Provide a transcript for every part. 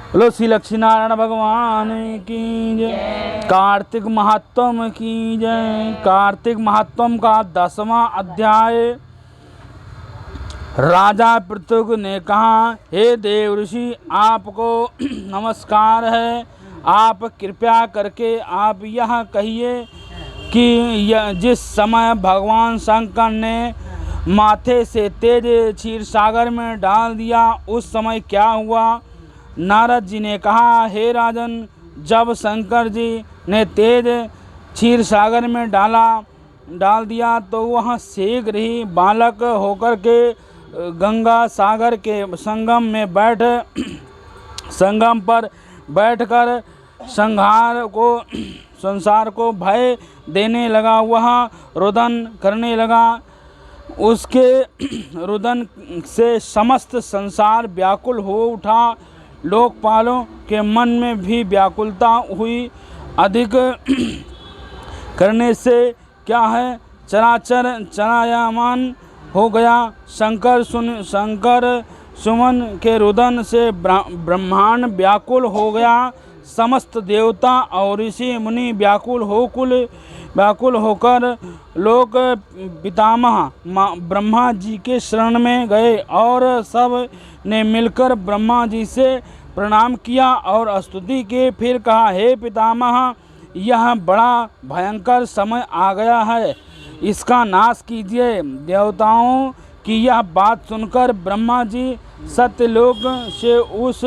बोलो श्री लक्ष्मी नारायण भगवान की जय। कार्तिक महात्म की जय। कार्तिक महात्म का 10वां अध्याय। राजा पृथु ने कहा, हे देव ऋषि, आपको नमस्कार है। आप कृपया करके आप यह कहिए कि जिस समय भगवान शंकर ने माथे से तेज क्षीर सागर में डाल दिया उस समय क्या हुआ। नारद जी ने कहा, हे राजन, जब शंकर जी ने तेज क्षीर सागर में डाल दिया तो वह शीघ्र ही बालक होकर के गंगा सागर के संगम पर बैठकर संसार को भय देने लगा। वह रुदन करने लगा। उसके रुदन से समस्त संसार व्याकुल हो उठा। लोकपालों के मन में भी व्याकुलता हुई। अधिक करने से क्या है, चराचर चरायमान हो गया। शंकर सुमन के रुदन से ब्रह्मांड व्याकुल हो गया। समस्त देवता और ऋषि मुनि व्याकुल होकर लोक पितामह ब्रह्मा जी के शरण में गए और सब ने मिलकर ब्रह्मा जी से प्रणाम किया और स्तुति की। फिर कहा, हे पितामह, यह बड़ा भयंकर समय आ गया है, इसका नाश कीजिए। देवताओं की यह बात सुनकर ब्रह्मा जी सत्यलोक से उस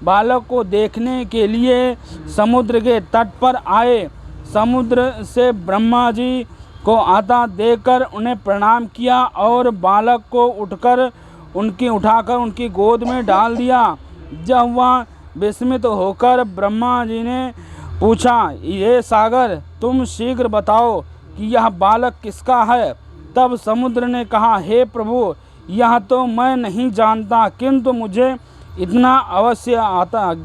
बालक को देखने के लिए समुद्र के तट पर आए। समुद्र से ब्रह्मा जी को आता देखकर उन्हें प्रणाम किया और बालक को उठाकर उनकी गोद में डाल दिया। जब वह विस्मित होकर ब्रह्मा जी ने पूछा, ये सागर, तुम शीघ्र बताओ कि यह बालक किसका है। तब समुद्र ने कहा, हे प्रभु, यह तो मैं नहीं जानता, किंतु मुझे इतना अवश्य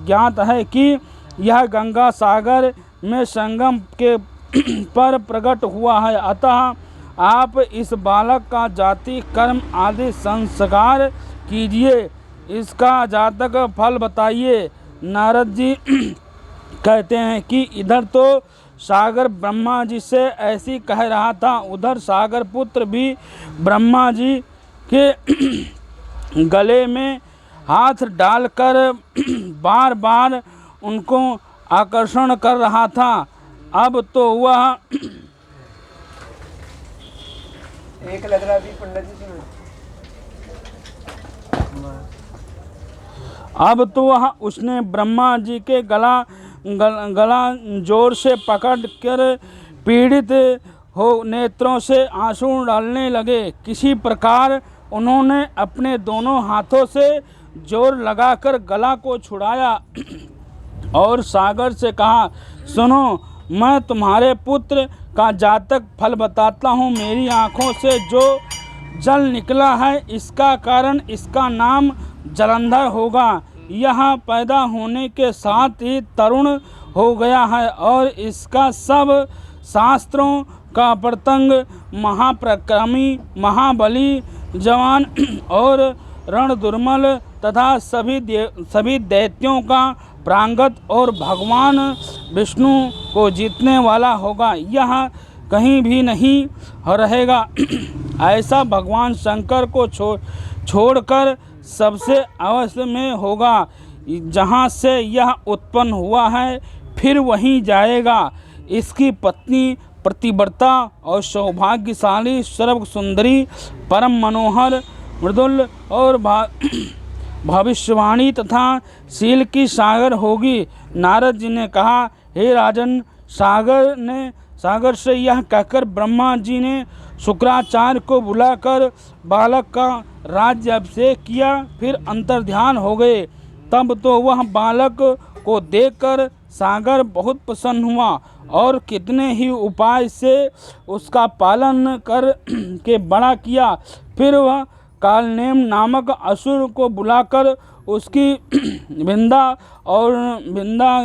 ज्ञात है कि यह गंगा सागर में संगम के पर प्रकट हुआ है। अतः आप इस बालक का जाति, कर्म आदि संस्कार कीजिए, इसका जातक फल बताइए। नारद जी कहते हैं कि इधर तो सागर ब्रह्मा जी से ऐसी कह रहा था, उधर सागर पुत्र भी ब्रह्मा जी के गले में हाथ डालकर बार बार उनको आकर्षण कर रहा था। अब तो वह एक लग रहा भी पंडित जी में। अब तो वह उसने ब्रह्मा जी के गला जोर से पकड़ कर पीड़ित हो नेत्रों से आंसू डालने लगे। किसी प्रकार उन्होंने अपने दोनों हाथों से जोर लगाकर गला को छुड़ाया और सागर से कहा, सुनो, मैं तुम्हारे पुत्र का जातक फल बताता हूँ। मेरी आँखों से जो जल निकला है, इसका कारण इसका नाम जलंधर होगा। यह पैदा होने के साथ ही तरुण हो गया है और इसका सब शास्त्रों का प्रतंग, महाप्रक्रमी, महाबली, जवान और रण दुर्मल तथा सभी दैत्यों का प्रांगत और भगवान विष्णु को जीतने वाला होगा। यह कहीं भी नहीं रहेगा। ऐसा भगवान शंकर को छोड़कर सबसे अवश्य में होगा। जहाँ से यह उत्पन्न हुआ है फिर वहीं जाएगा। इसकी पत्नी प्रतिव्रता और सौभाग्यशाली, सर्व सुंदरी, परम मनोहर, मृदुल और भविष्यवाणी तथा शील की सागर होगी। नारद जी ने कहा, हे राजन, सागर से यह कहकर ब्रह्मा जी ने शुक्राचार्य को बुलाकर बालक का राज्य अभिषेक किया। फिर अंतर्ध्यान हो गए। तब तो वह बालक को देखकर सागर बहुत प्रसन्न हुआ और कितने ही उपाय से उसका पालन कर के बड़ा किया। फिर वह कालनेम नामक असुर को बुलाकर उसकी विंदा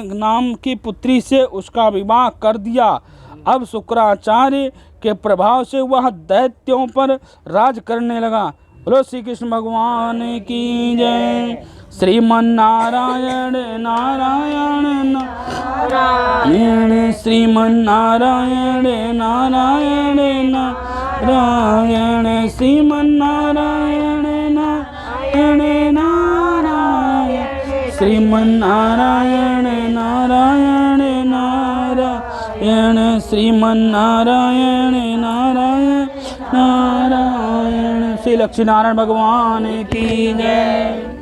नाम की पुत्री से उसका विवाह कर दिया। अब शुक्राचार्य के प्रभाव से वह दैत्यों पर राज करने लगा। बोलो श्री कृष्ण भगवान की जय। श्रीमन्नारायण नारायण नारायण, श्रीमन्नारायण नारायण नारायण, श्रीमन्नारायण नारायण नारायण, श्रीमन्नारायण नारायण नारायण, श्रीमन्नारायण नारायण नारायण। श्री लक्ष्मीनारायण भगवान की जय।